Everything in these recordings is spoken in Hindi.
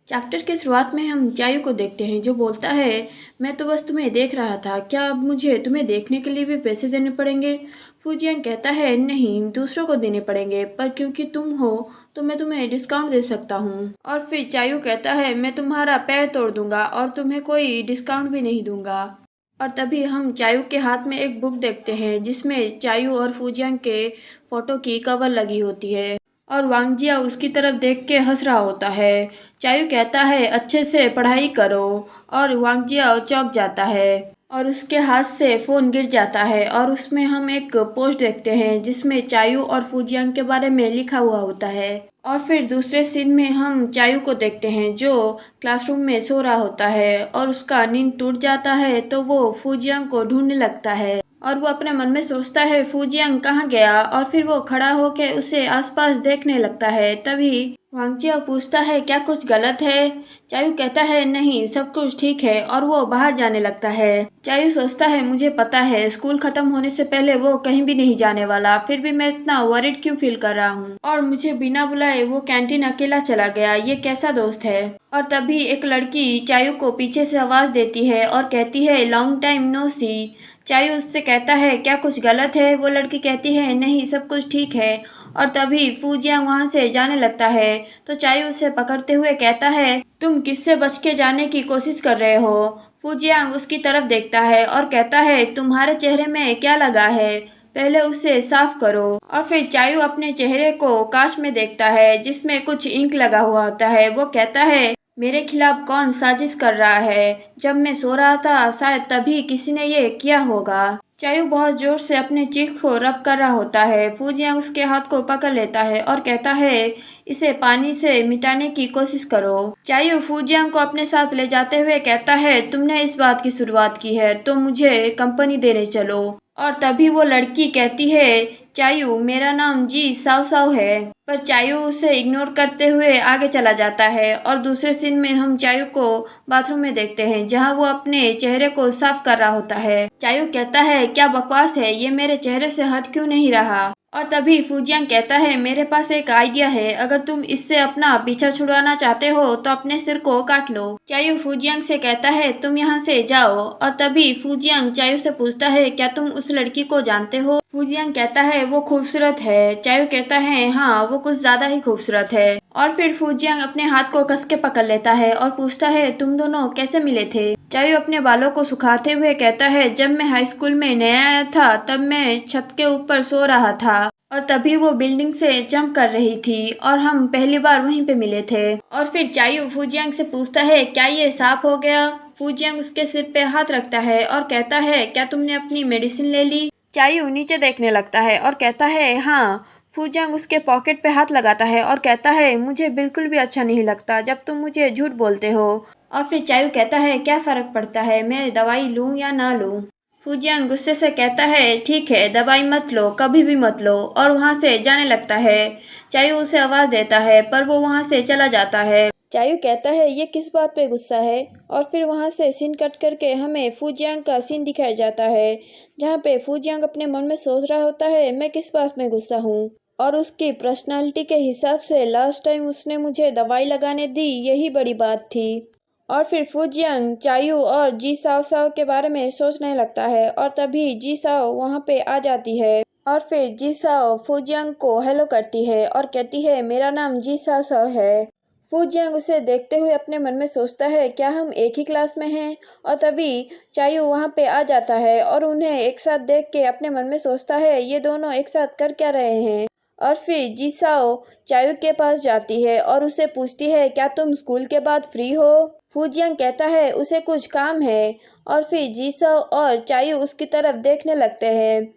चैप्टर के शुरुआत में हम चायू को देखते हैं जो बोलता है, मैं तो बस तुम्हें देख रहा था, क्या अब मुझे तुम्हें देखने के लिए भी पैसे देने पड़ेंगे? फूजियांग कहता है, नहीं, दूसरों को देने पड़ेंगे, पर क्योंकि तुम हो तो मैं तुम्हें डिस्काउंट दे सकता हूँ। और फिर चायू कहता है, मैं तुम्हारा पैर तोड़ दूंगा और तुम्हें कोई डिस्काउंट भी नहीं दूंगा। और तभी हम चायू के हाथ में एक बुक देखते हैं जिसमें चायू और फूजियांग के फोटो की कवर लगी होती है। और वांगजिया उसकी तरफ देख के हंस रहा होता है। चायू कहता है, अच्छे से पढ़ाई करो। और वांगजिया चौंक जाता है और उसके हाथ से फ़ोन गिर जाता है और उसमें हम एक पोस्ट देखते हैं जिसमें चायू और फूजियांग के बारे में लिखा हुआ होता है। और फिर दूसरे सीन में हम चायू को देखते हैं जो क्लासरूम में सो रहा होता है और उसका नींद टूट जाता है तो वो फूजियांग को ढूंढने लगता है। और वो अपने मन में सोचता है, फूजियांग कहाँ गया? और फिर वो खड़ा होकर उसे आसपास देखने लगता है। तभी वांगजिया पूछता है, क्या कुछ गलत है? चायू कहता है, नहीं, सब कुछ ठीक है, और वो बाहर जाने लगता है। चायू सोचता है, मुझे पता है स्कूल खत्म होने से पहले वो कहीं भी नहीं जाने वाला, फिर भी मैं इतना वरीड क्यों फील कर रहा हूँ? और मुझे बिना बुलाए वो कैंटीन अकेला चला गया, ये कैसा दोस्त है? और तभी एक लड़की चायू को पीछे से आवाज देती है और कहती है, लॉन्ग टाइम नो सी। चायू उससे कहता है, क्या कुछ गलत है? वो लड़की कहती है, नहीं, सब कुछ ठीक है। और तभी फूजियांग वहां से जाने लगता है तो चायू उसे पकड़ते हुए कहता है, तुम किससे बच के जाने की कोशिश कर रहे हो? फूजियांग उसकी तरफ देखता है और कहता है, तुम्हारे चेहरे में क्या लगा है? पहले उसे साफ करो। और फिर चायू अपने चेहरे को कांच में देखता है जिसमें कुछ इंक लगा हुआ होता है। वो कहता है, मेरे खिलाफ कौन साजिश कर रहा है? जब मैं सो रहा था शायद तभी किसी ने ये किया होगा। चायू बहुत जोर से अपने चीख को रब कर रहा होता है। फूजियांग उसके हाथ को पकड़ लेता है और कहता है, इसे पानी से मिटाने की कोशिश करो। चायू फूजियांग को अपने साथ ले जाते हुए कहता है, तुमने इस बात की शुरुआत की है तो मुझे कंपनी देने चलो। और तभी वो लड़की कहती है, चायू, मेरा नाम जी साव साव है। पर चायू उसे इग्नोर करते हुए आगे चला जाता है। और दूसरे सीन में हम चायू को बाथरूम में देखते हैं जहां वो अपने चेहरे को साफ कर रहा होता है। चायू कहता है, क्या बकवास है, ये मेरे चेहरे से हट क्यों नहीं रहा? और तभी फूजियांग कहता है, मेरे पास एक आइडिया है, अगर तुम इससे अपना पीछा छुड़वाना चाहते हो तो अपने सिर को काट लो। चायू फूजियांग से कहता है, तुम यहाँ से जाओ। और तभी फूजियांग चायू से पूछता है, क्या तुम उस लड़की को जानते हो? फूजियांग कहता है, वो खूबसूरत है। चायू कहता है, हाँ, वो कुछ ज्यादा ही खूबसूरत है। और फिर फूजियांग अपने हाथ को कस के पकड़ लेता है और पूछता है, तुम दोनों कैसे मिले थे? चायू अपने बालों को सुखाते हुए कहता है, जब मैं हाई स्कूल में नया आया था तब मैं छत के ऊपर सो रहा था और तभी वो बिल्डिंग से जंप कर रही थी और हम पहली बार वहीं पे मिले थे। और फिर चायू फूजियांग से पूछता है, क्या ये साफ हो गया? फूजियांग उसके सिर पे हाथ रखता है और कहता है, क्या तुमने अपनी मेडिसिन ले ली? चायू नीचे देखने लगता है और कहता है, हाँ। फूजियांग उसके पॉकेट पे हाथ लगाता है और कहता है, मुझे बिल्कुल भी अच्छा नहीं लगता जब तुम मुझे झूठ बोलते हो। और फिर चायू कहता है, क्या फर्क पड़ता है, मैं दवाई लूं या ना लूं? फूजियांग गुस्से से कहता है, ठीक है, दवाई मत लो, कभी भी मत लो। और वहां से जाने लगता है। चायू उसे आवाज देता है पर वो वहां से चला जाता है। चायू कहता है, ये किस बात पे गुस्सा है? और फिर वहां से सीन कट करके हमें फूजियांग का सीन दिखाया जाता है जहाँ पे फूजियांग अपने मन में सोच रहा होता है, मैं किस बात में गुस्सा हूँ। और उसकी पर्सनालिटी के हिसाब से लास्ट टाइम उसने मुझे दवाई लगाने दी, यही बड़ी बात थी। और फिर फूजियांग चायू और जी साव साव के बारे में सोचने लगता है और तभी जी साव वहाँ पे आ जाती है। और फिर जी साव फूजियांग को हेलो करती है और कहती है, मेरा नाम जी साव साव है। फूजियांग उसे देखते हुए अपने मन में सोचता है, क्या हम एक ही क्लास में हैं? और तभी चायू वहाँ पे आ जाता है और उन्हें एक साथ देख के अपने मन में सोचता है, ये दोनों एक साथ कर क्या रहे हैं? और फिर जीसाओ चायू के पास जाती है और उसे पूछती है, क्या तुम स्कूल के बाद फ्री हो? फूजियांग कहता है, उसे कुछ काम है। और फिर जीसाओ और चायू उसकी तरफ देखने लगते हैं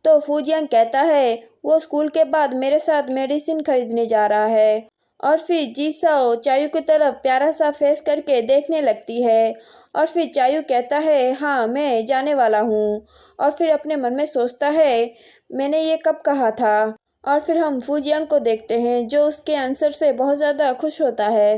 तो फूजियांग कहता है, वो स्कूल के बाद मेरे साथ मेडिसिन खरीदने जा रहा है। और फिर जीसाओ चायू की तरफ प्यारा सा फेस करके देखने लगती है। और फिर चायू कहता है, हाँ, मैं जाने वाला हूँ। और फिर अपने मन में सोचता है, मैंने ये कब कहा था? और फिर हम फूजियांग को देखते हैं जो उसके आंसर से बहुत ज़्यादा खुश होता है।